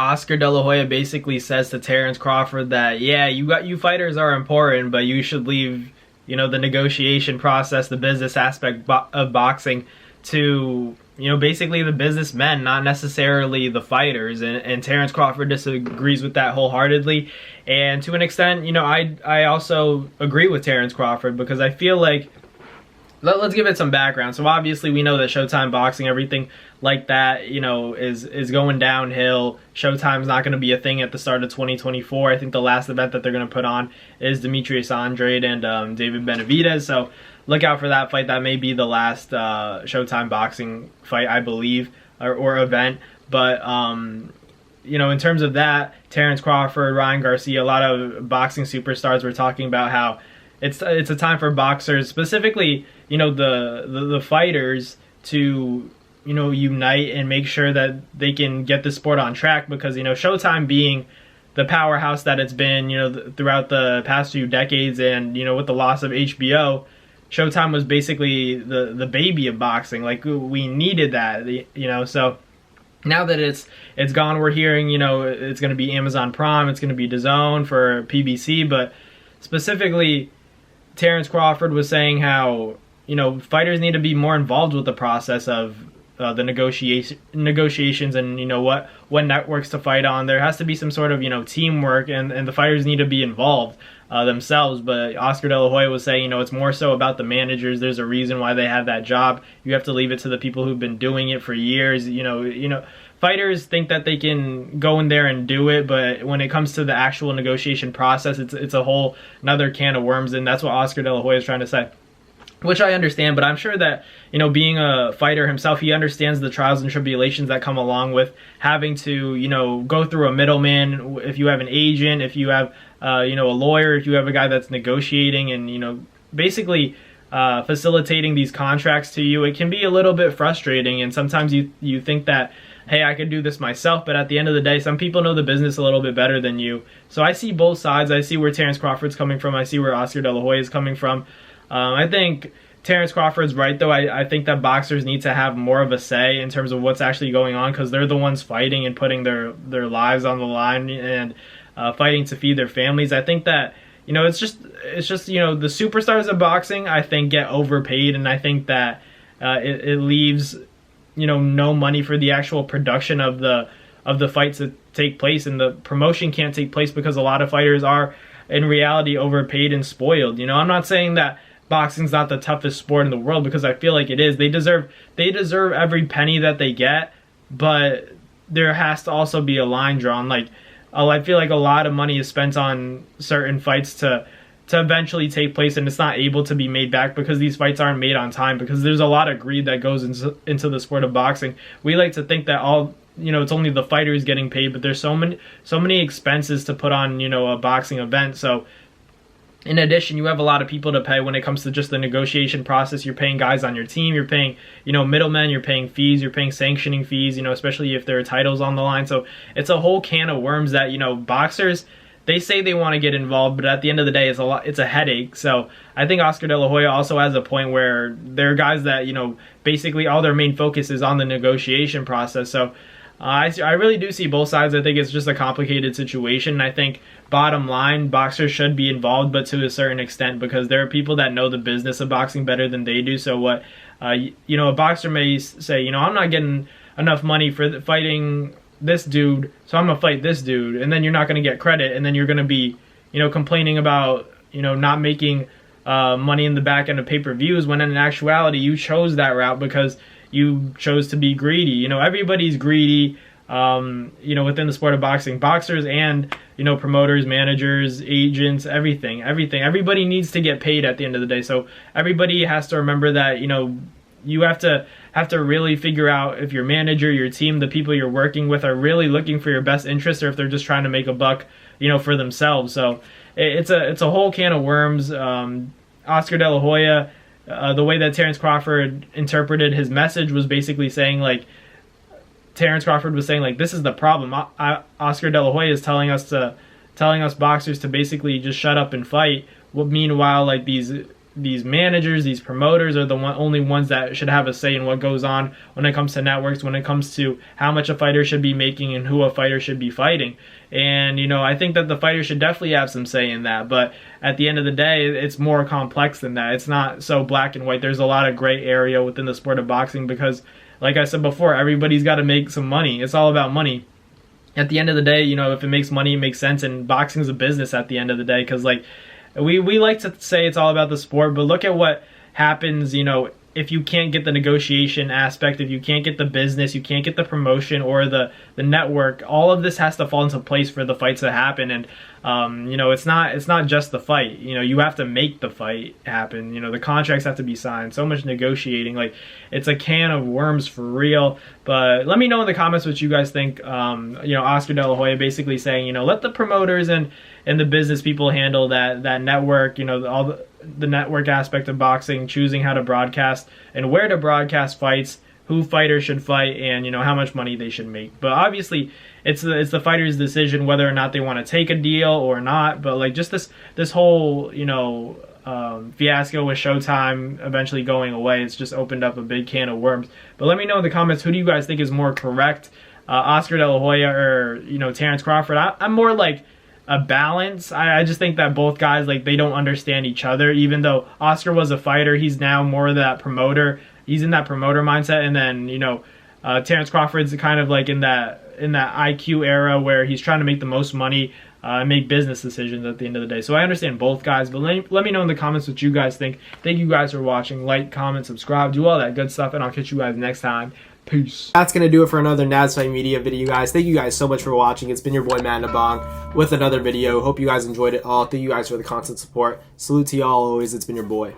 Oscar De La Hoya basically says to Terence Crawford that, yeah, you fighters are important, but you should leave, the negotiation process, the business aspect of boxing to, basically the businessmen, not necessarily the fighters. And Terence Crawford disagrees with that wholeheartedly. And to an extent, I also agree with Terence Crawford, because I feel like, let's give it some background. So obviously we know that Showtime Boxing, everything like that, is going downhill. Showtime's not going to be a thing at the start of 2024. I think the last event that they're going to put on is Demetrius Andrade and David Benavidez. So look out for that fight. That may be the last Showtime Boxing fight, I believe, or event. But in terms of that, Terence Crawford, Ryan Garcia, a lot of boxing superstars were talking about how it's a time for boxers, specifically, the fighters, to unite and make sure that they can get the sport on track, because Showtime being the powerhouse that it's been throughout the past few decades, and with the loss of HBO, Showtime was basically the baby of boxing. Like, we needed that, so now that it's gone, we're hearing it's going to be Amazon Prime, it's going to be DAZN for PBC, but specifically Terence Crawford was saying how fighters need to be more involved with the process of the negotiations, and what networks to fight on. There has to be some sort of teamwork, and the fighters need to be involved themselves. But Oscar De La Hoya was saying it's more so about the managers. There's a reason why they have that job. You have to leave it to the people who've been doing it for years. Fighters think that they can go in there and do it, but when it comes to the actual negotiation process, it's a whole another can of worms, and that's what Oscar De La Hoya is trying to say. Which I understand, but I'm sure that, being a fighter himself, he understands the trials and tribulations that come along with having to, go through a middleman. If you have an agent, if you have, a lawyer, if you have a guy that's negotiating and, basically facilitating these contracts to you, it can be a little bit frustrating. And sometimes you think that, hey, I could do this myself, but at the end of the day, some people know the business a little bit better than you. So I see both sides. I see where Terence Crawford's coming from. I see where Oscar De La Hoya is coming from. I think Terence Crawford's right, though. I think that boxers need to have more of a say in terms of what's actually going on, because they're the ones fighting and putting their lives on the line and fighting to feed their families. I think that it's just the superstars of boxing, I think, get overpaid, and I think that it leaves no money for the actual production of the fights that take place, and the promotion can't take place because a lot of fighters are in reality overpaid and spoiled. I'm not saying that boxing's not the toughest sport in the world, because I feel like it is. They deserve every penny that they get, but there has to also be a line drawn. Like, I feel like a lot of money is spent on certain fights to eventually take place, and it's not able to be made back because these fights aren't made on time, because there's a lot of greed that goes into the sport of boxing. We like to think that it's only the fighters getting paid, but there's so many expenses to put on a boxing event. So in addition, you have a lot of people to pay when it comes to just the negotiation process. You're paying guys on your team, you're paying, middlemen, you're paying fees, you're paying sanctioning fees, especially if there are titles on the line. So it's a whole can of worms that, boxers, they say they want to get involved, but at the end of the day, it's a headache. So I think Oscar De La Hoya also has a point where there are guys that, basically all their main focus is on the negotiation process. So I really do see both sides. I think it's just a complicated situation. I think, bottom line, boxers should be involved, but to a certain extent, because there are people that know the business of boxing better than they do. So what, a boxer may say, I'm not getting enough money for fighting this dude, so I'm gonna fight this dude, and then you're not gonna get credit, and then you're gonna be, complaining about, not making money in the back end of pay-per-views, when in actuality you chose that route because you chose to be greedy. Everybody's greedy, within the sport of boxing. Boxers and, promoters, managers, agents, everything. Everybody needs to get paid at the end of the day. So everybody has to remember that, you have to really figure out if your manager, your team, the people you're working with are really looking for your best interest, or if they're just trying to make a buck, for themselves. So it's a whole can of worms. Oscar De La Hoya, the way that Terence Crawford interpreted his message was basically saying, like, Terence Crawford was saying, like, this is the problem. Oscar De La Hoya is telling us boxers to basically just shut up and fight. Meanwhile, like, these these managers, these promoters are the only ones that should have a say in what goes on when it comes to networks, when it comes to how much a fighter should be making and who a fighter should be fighting. And, you know, I think that the fighter should definitely have some say in that. But at the end of the day, it's more complex than that. It's not so black and white. There's a lot of gray area within the sport of boxing because, like I said before, everybody's got to make some money. It's all about money. At the end of the day, you know, if it makes money, it makes sense. And boxing is a business at the end of the day because, like, we like to say it's all about the sport, but look at what happens, you know, if you can't get the negotiation aspect, if you can't get the business, you can't get the promotion or the network, all of this has to fall into place for the fights to happen. And you know, it's not just the fight. You know, you have to make the fight happen. You know, the contracts have to be signed. So much negotiating. Like, it's a can of worms for real. But let me know in the comments what you guys think. You know, Oscar De La Hoya basically saying, you know, let the promoters and the business people handle that network. You know, all the network aspect of boxing, choosing how to broadcast and where to broadcast fights, who fighters should fight, and, you know, how much money they should make. But obviously, it's the fighter's decision whether or not they want to take a deal or not. But, like, just this whole, you know, fiasco with Showtime eventually going away, it's just opened up a big can of worms. But let me know in the comments, who do you guys think is more correct, Oscar De La Hoya or, you know, Terence Crawford? I'm more like a balance. I just think that both guys, like, they don't understand each other. Even though Oscar was a fighter, he's now more that promoter. He's in that promoter mindset. And then, you know, Terence Crawford's kind of like in that IQ era where he's trying to make the most money, make business decisions at the end of the day. So I understand both guys, but let me know in the comments what you guys think. Thank you guys for watching. Like, comment, subscribe, do all that good stuff, and I'll catch you guys next time. Peace. That's going to do it for another Nads Fight Media video, guys. Thank you guys so much for watching. It's been your boy, Mandabong, with another video. Hope you guys enjoyed it all. Thank you guys for the constant support. Salute to y'all always. It's been your boy.